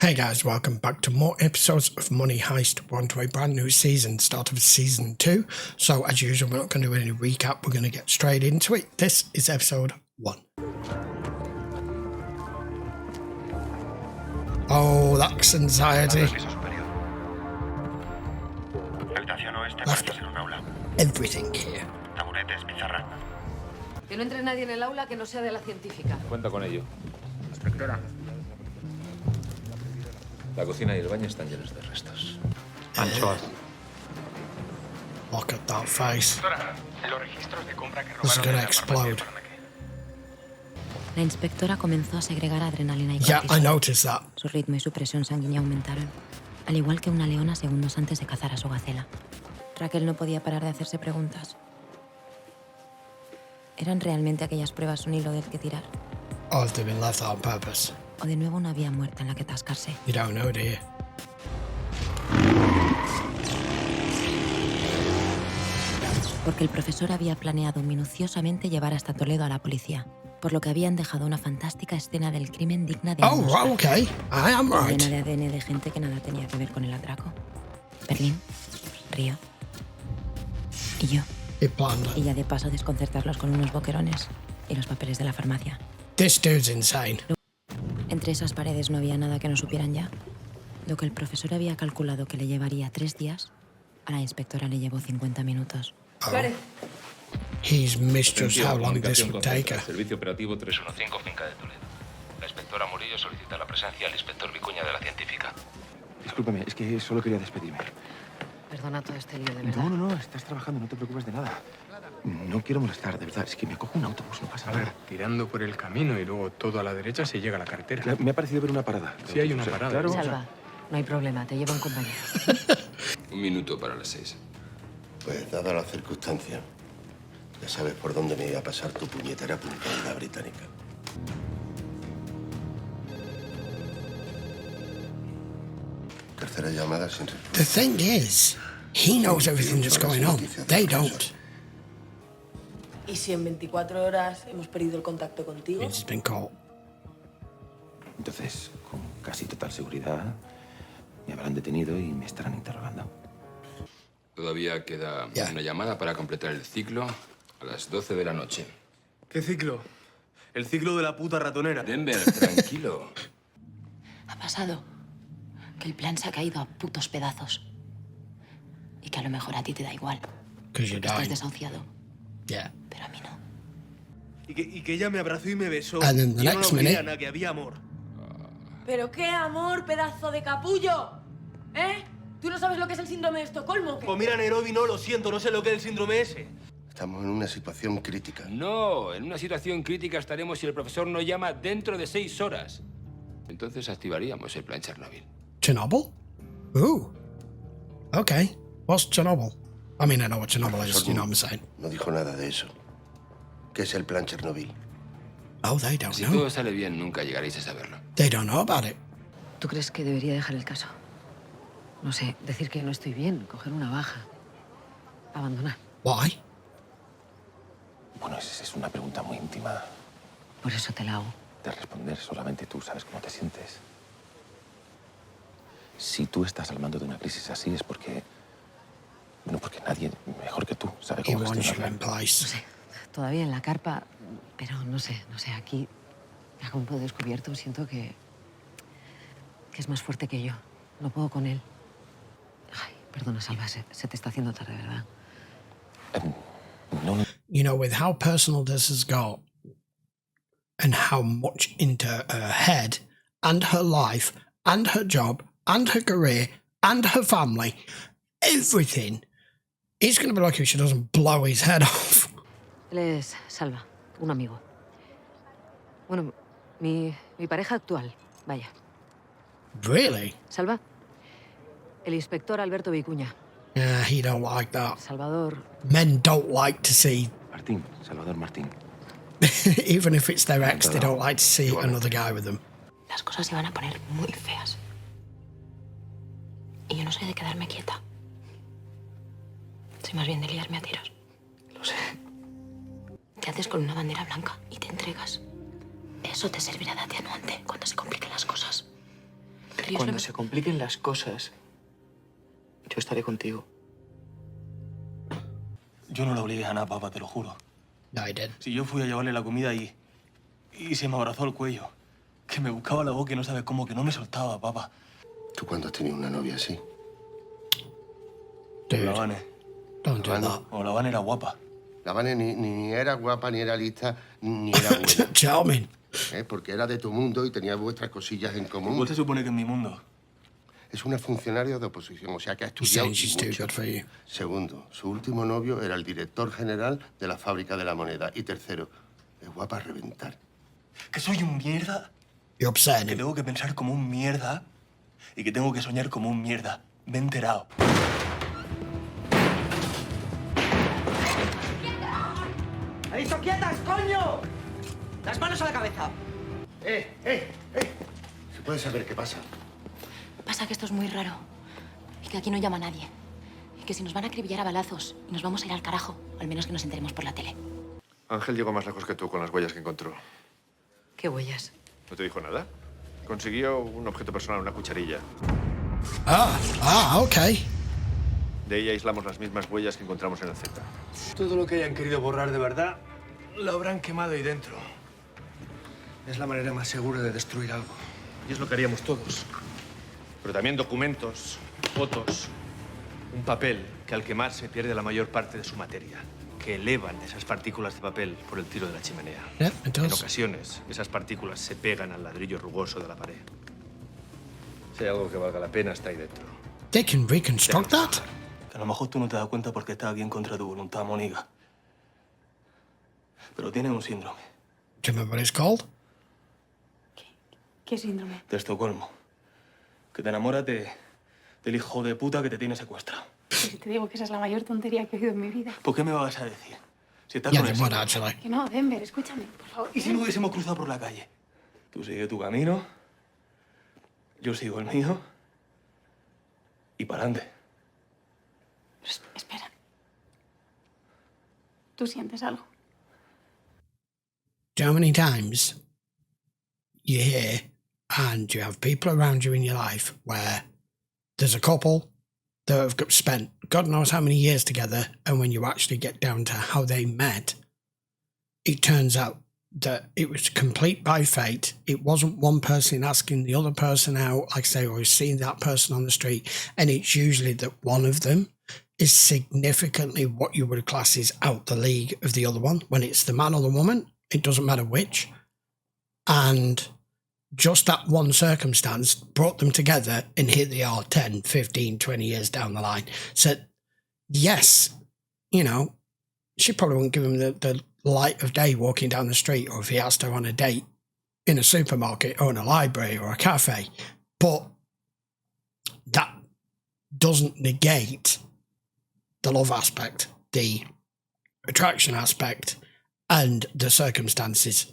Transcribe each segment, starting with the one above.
Hey guys, welcome back to more episodes of Money Heist. We're on to a brand new season, start of season 2. So as usual, we're not going to do any recap, we're going to get straight into it. This is episode 1. Oh, that's anxiety. Left everything here. Que no entre nadie en el aula que no sea de la científica. Cuenta con ello. Inspectora. La cocina y el baño están llenos de restos. Anchoas. Look at that face. Inspectora, los registros de compra que This is robaron gonna en la farmacia explode. de Paranaque. La inspectora comenzó a segregar adrenalina y Yeah, I cortisol. noticed that. Su ritmo y su presión sanguínea aumentaron, al igual que una leona segundos antes de cazar a su gacela. Raquel no podía parar de hacerse preguntas. ¿Eran realmente aquellas pruebas un hilo del que tirar? Or if they've been left out on purpose. ¿O de nuevo una vía muerta en la que atascarse? You don't know, do you? Porque el profesor había planeado minuciosamente llevar hasta Toledo a la policía, por lo que habían dejado una fantástica escena del crimen digna de Oh, un right, Oscar. okay. I am Llena right. de ADN de gente que nada tenía que ver con el atraco. Berlín, Río y yo. He planned Y it. ya de paso desconcertarlos con unos boquerones y los papeles de la farmacia. This dude's insane. Entre esas paredes no había nada que no supieran ya. Lo que el profesor había calculado que le llevaría 3 días, a la inspectora le llevó 50 minutos. Suárez, He's missed just how long this Comunicación would take concertada. her. Servicio operativo 315, Finca de Toledo. La inspectora Murillo solicita la presencia del inspector Vicuña de la científica. Discúlpame, es que solo quería despedirme. perdona todo este lío, de verdad. No, estás trabajando, no te preocupes de nada. No quiero molestar, de verdad. Es que me cojo un autobús, no pasa A ver, nada. tirando por el camino y luego todo a la derecha se llega a la carretera. Me ha parecido ver una parada. Sí, hay una O sea, parada. Claro, o sea, Salva, no hay problema, te llevo un compañero. Un minuto para las 6. Pues, dada la circunstancia, ya sabes por dónde me iba a pasar tu puñetera puntada británica. Tercera llamada sin respuesta. The thing is, he knows everything that's going on. They don't. ¿Y si en 24 horas hemos perdido el contacto contigo? He's been caught. entonces, con casi total seguridad, me habrán detenido y me estarán interrogando. Todavía queda Ya. una llamada para completar el ciclo a las 12 de la noche. ¿Qué ciclo? El ciclo de la puta ratonera. Denver, tranquilo. Ha pasado que el plan se ha caído a putos pedazos. Y que a lo mejor a ti te da igual, Because you're porque estás dying. desahuciado, Yeah. pero a mí no. Y que ella me abrazó y me besó. And then the Y yo next no lo quería, minute- Ana, que había amor. ¿Pero qué amor, pedazo de capullo? ¿Eh? ¿Tú no sabes lo que es el síndrome de Estocolmo o qué? Pues mira, Nairobi, no, lo siento, no sé lo que es el síndrome ese. Estamos en una situación crítica. No, en una situación crítica estaremos si el profesor no llama dentro de 6 horas. Entonces activaríamos el plan Chernobyl. Chernobyl? Ooh. Okay. What's Chernobyl? I mean, I know what Chernobyl is, you know what I'm saying. No dijo nada de eso. ¿Qué es el plan Chernobyl? Oh, they don't Si know. todo sale bien, nunca llegaréis a saberlo. They don't know about it. ¿Tú crees que debería dejar el caso? No sé, decir que no estoy bien, coger una baja, abandonar. Why? Bueno, es una pregunta muy íntima Por eso te la hago. de responder. Solamente tú sabes cómo te sientes. Si tú estás al mando de una crisis así es porque... Bueno, porque nadie mejor que tú sabe He cómo wants you in gestionarla. No place. sé, todavía en la carpa, pero no sé, aquí, ya con todo descubierto, siento que es más fuerte que yo. No puedo con él. Ay, perdona, Salva, se te está haciendo tarde, ¿verdad? No, You know, with how personal this has got and how much into her head and her life and her job and her career and her family, everything, he's going to be lucky if she doesn't blow his head off. Él es Salva, un amigo. Bueno, mi pareja actual, vaya. Really? Salva, el inspector Alberto Vicuña. Yeah, he don't like that. Salvador, Men don't like to see, Martín, Salvador Martín. even if it's their ex, they don't like to see another guy with them. Las cosas se van a poner muy feas. Y yo no soy de quedarme quieta. Soy más bien de liarme a tiros. Lo sé. Te haces con una bandera blanca y te entregas. Eso te servirá de atenuante cuando se compliquen las cosas. Ríos, Cuando se compliquen las cosas, yo estaré contigo. Yo no la obligué a nada, papá, te lo juro. No, I did. Si yo fui a llevarle la comida y se me abrazó el cuello, que me buscaba la boca y no sabes cómo, que no me soltaba, papá. ¿Tú cuándo has tenido una novia así? Dude, La Vane. don't do that. O la Vane era guapa. La Vane ni era guapa, ni era lista, ni era buena. Charming. Porque era de tu mundo y tenía vuestras cosillas en común. ¿Cuál se supone que es mi mundo? Es una funcionaria de oposición, o sea que ha You're estudiado saying she's too mucho. good for you. Segundo, su último novio era el director general de la fábrica de la moneda. Y tercero, es guapa a reventar. ¿Que soy un mierda? You're upsetting Que him. tengo que pensar como un mierda y que tengo que soñar como un mierda. Me he enterado. ¡He dicho quietas, coño! ¡Las manos a la cabeza! ¿Se puede saber qué pasa? Pasa que esto es muy raro y que aquí no llama nadie. Y que si nos van a acribillar a balazos y nos vamos a ir al carajo, al menos que nos enteremos por la tele. Ángel llegó más lejos que tú con las huellas que encontró. ¿Qué huellas? ¿No te dijo nada? Consiguió un objeto personal, una cucharilla. Ok. De ella aislamos las mismas huellas que encontramos en el Z. Todo lo que hayan querido borrar de verdad, lo habrán quemado ahí dentro. Es la manera más segura de destruir algo. Y es lo que haríamos todos. Pero también documentos, fotos, un papel que al quemarse pierde la mayor parte de su materia, que elevan esas partículas de papel por el tiro de la chimenea. Yeah, it does. En ocasiones, esas partículas se pegan al ladrillo rugoso de la pared. Si hay algo que valga la pena, está ahí dentro. They can reconstruct that? Que a lo mejor tú no te das cuenta porque está bien contra tu voluntad, Mónica. Pero tiene un síndrome. Do you remember what it's called? ¿Qué síndrome? De Estocolmo. Que te enamoras del hijo de puta que te tiene secuestrado. Si te digo que esa es la mayor tontería que he oído en mi vida. ¿Por qué me vas a decir? Si estás Yeah, con they ese. would actually. Que no, Denver, escúchame, por favor. ¿Y si no hubiésemos cruzado por la calle? Tú sigue tu camino, yo sigo el mío y para adelante. Espera. ¿Tú sientes algo? Do you know how many times you hear and you have people around you in your life where there's a couple that have spent God knows how many years together, and when you actually get down to how they met, it turns out that it was complete by fate. It wasn't one person asking the other person out, like say, or seeing that person on the street, and it's usually that one of them is significantly what you would class as out the league of the other one. When it's the man or the woman, it doesn't matter which. And just that one circumstance brought them together, and here they are 10, 15, 20 years down the line. So, yes, you know, she probably wouldn't give him the light of day walking down the street, or if he asked her on a date in a supermarket or in a library or a cafe. But that doesn't negate the love aspect, the attraction aspect, and the circumstances.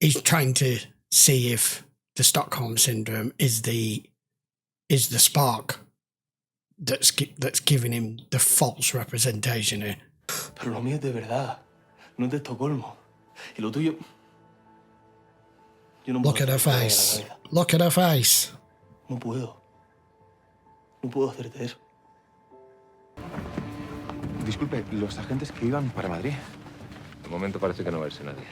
He's trying to see if the Stockholm syndrome is the spark that's giving him the false representation here. Pero lo mío es de verdad, no es de Estocolmo. Y lo tuyo... Yo no Look at her face. Look at her face. No puedo. No puedo hacerte eso. Disculpe, los agentes que iban para Madrid. De momento parece que no va a irse nadie.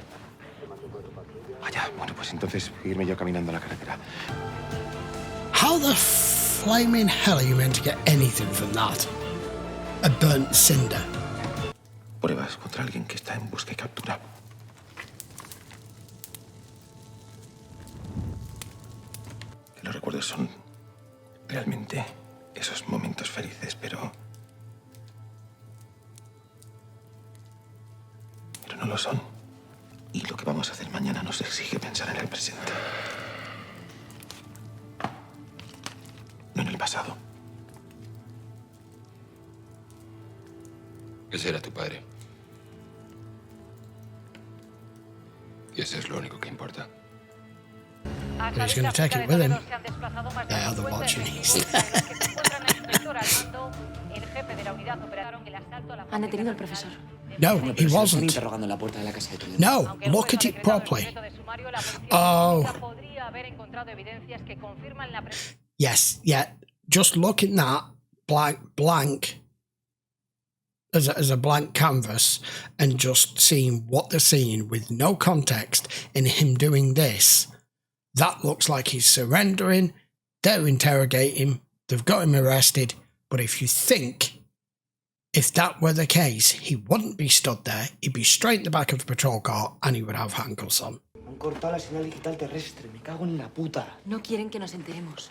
Vaya, bueno, pues entonces irme yo caminando a la carretera. How the flaming hell are you meant to get anything from that? A burnt cinder. Pruebas contra alguien que está en busca y captura. Que los recuerdos son realmente esos momentos felices, pero no lo son. Y lo que vamos a hacer mañana nos exige pensar en el presente. No en el pasado. Ese era tu padre. Y ese es lo único que importa. But he's going to take it with him. They are the watching Han detenido al profesor. No, he wasn't. interrogando en la puerta de la casa de tu No, look at it properly. Oh, haber encontrado evidencias que confirman la Yes, yeah. Just looking at blank as a blank canvas and just seeing what they're seeing with no context in him doing this, that looks like he's surrendering. They're interrogating him. They've got him arrested. But if you think if that were the case, he wouldn't be stood there. He'd be straight in the back of the patrol car and he would have handcuffs on. Han cortado la señal digital terrestre. Me cago en la puta. No quieren que nos enteremos.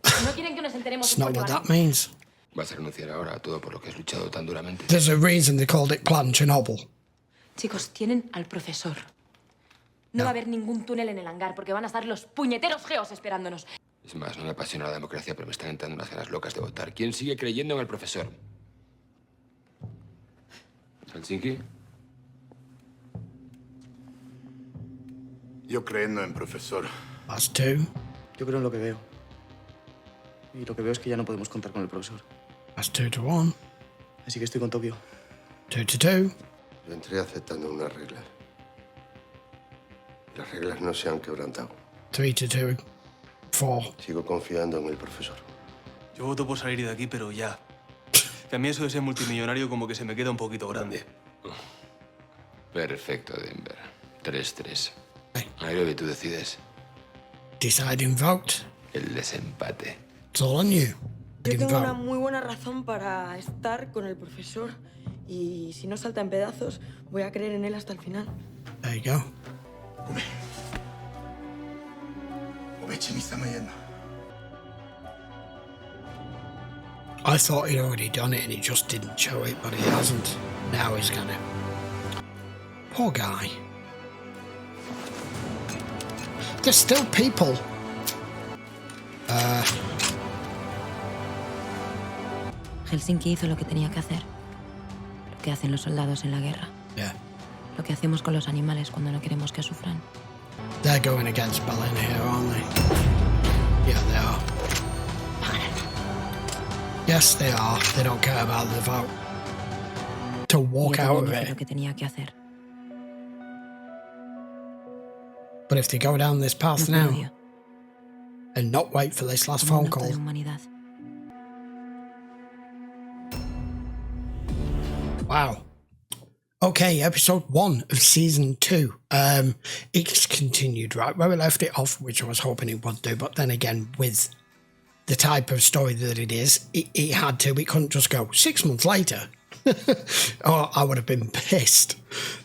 No quieren que nos enteremos. That's not what that means. Vas a renunciar ahora a todo por lo que has luchado tan duramente. There's a reason they called it Plan Chernobyl. Chicos, tienen al profesor. No va a haber ningún túnel en el hangar porque van a estar los puñeteros geos esperándonos. Es más, no me apasiona la democracia, pero me están entrando unas ganas locas de votar. ¿Quién sigue creyendo en el profesor? ¿Helsinki? Yo creyendo en profesor. That's two. Yo creo en lo que veo. Y lo que veo es que ya no podemos contar con el profesor. That's 2-1. Así que estoy con Tokio. 2-2. Yo entré aceptando unas reglas. Las reglas no se han quebrantado. 3-2. 4. Sigo confiando en el profesor. Yo voto por salir de aquí, pero ya. Que a mí eso de ser multimillonario como que se me queda un poquito grande. Perfecto, Denver. 3-3. Nairobi, tú decides. Deciding vote. El desempate. It's all on you. Yo tengo una muy buena razón para estar con el profesor. Y si no salta en pedazos, voy a creer en él hasta el final. There you go. I thought he'd already done it and he just didn't show it, but he hasn't. Now he's gonna. Poor guy. There's still people. Helsinki hizo lo que tenía que hacer. Lo que hacen los soldados en la guerra. Yeah. Lo que hacemos con los animales cuando no queremos que sufran. They're going against Berlin here, aren't they? Yeah, they are. Yes, they are. They don't care about the vote. To walk out of Lo it. que tenía que hacer. But if they go down this path Nos now odio. and not wait for this last Como phone un acto call, de humanidad. wow. Okay, episode 1 of season 2. It's continued right where we left it off, which I was hoping it would do, but then again, with the type of story that it is, it had to. It couldn't just go 6 months later. Or I would have been pissed.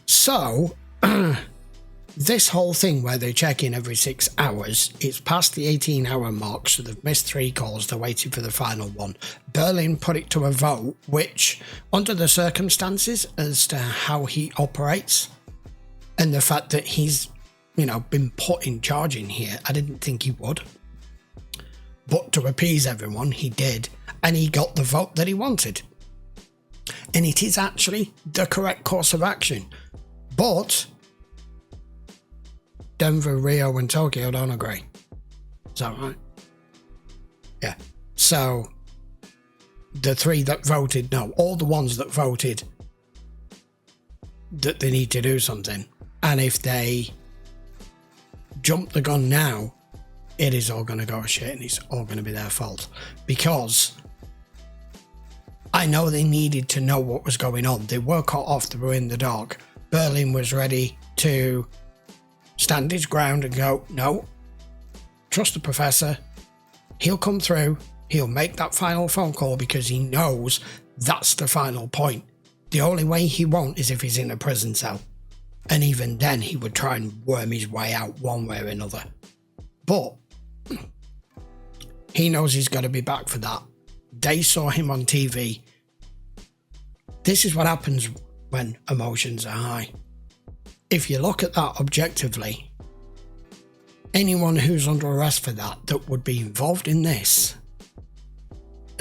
So, this whole thing where they check in every 6 hours, it's past the 18-hour mark, so they've missed 3 calls, they're waiting for the final one. Berlin put it to a vote, which, under the circumstances as to how he operates, and the fact that he's, been put in charge in here, I didn't think he would. But to appease everyone, he did, and he got the vote that he wanted. And it is actually the correct course of action. But Denver, Rio, and Tokyo don't agree. Is that right? Yeah. So, the 3 that voted no, all the ones that voted that they need to do something, and if they jump the gun now, it is all going to go to shit and it's all going to be their fault. Because I know they needed to know what was going on. They were caught off, they were in the dark. Berlin was ready to stand his ground and go, no, trust the professor. He'll come through. He'll make that final phone call because he knows that's the final point. The only way he won't is if he's in a prison cell. And even then, he would try and worm his way out one way or another. But he knows he's got to be back for that. They saw him on TV. This is what happens when emotions are high. If you look at that objectively, anyone who's under arrest for that would be involved in this,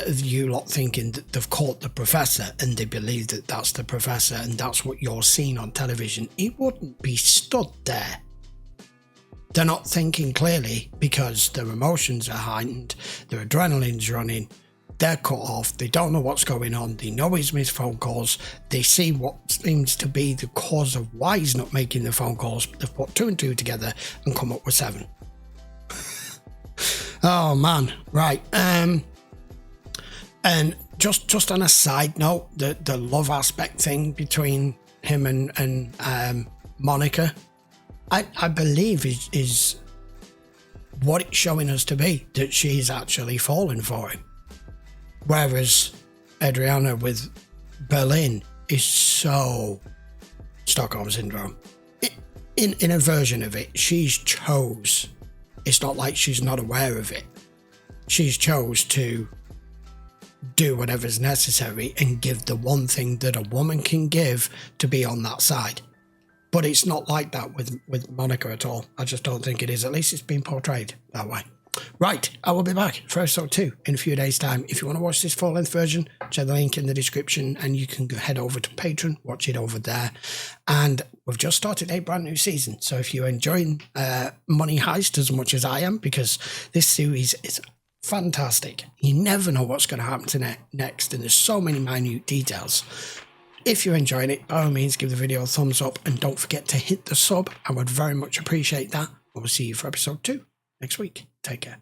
you lot thinking that they've caught the professor and they believe that that's the professor and that's what you're seeing on television, he wouldn't be stood there. They're not thinking clearly because their emotions are heightened, their adrenaline's running, they're cut off, they don't know what's going on, they know he's missed phone calls, they see what seems to be the cause of why he's not making the phone calls, they've put 2 and 2 together and come up with 7. Oh man, right. And just on a side note, the love aspect thing between him and Monica, I believe is what it's showing us to be, that she's actually falling for him. Whereas Adriana with Berlin is so Stockholm Syndrome. In a version of it, she's chose. It's not like she's not aware of it. She's chose to do whatever's necessary and give the one thing that a woman can give to be on that side. But it's not like that with Monica at all. I just don't think it is. At least it's been portrayed that way. Right, I will be back for episode 2 in a few days' time. If you want to watch this full-length version, check the link in the description and you can head over to Patreon, watch it over there. And we've just started a brand new season. So if you're enjoying Money Heist as much as I am, because this series is fantastic. You never know what's going to happen to next, and there's so many minute details. If you're enjoying it, by all means, give the video a thumbs up and don't forget to hit the sub. I would very much appreciate that. We'll see you for episode 2 next week. Take care.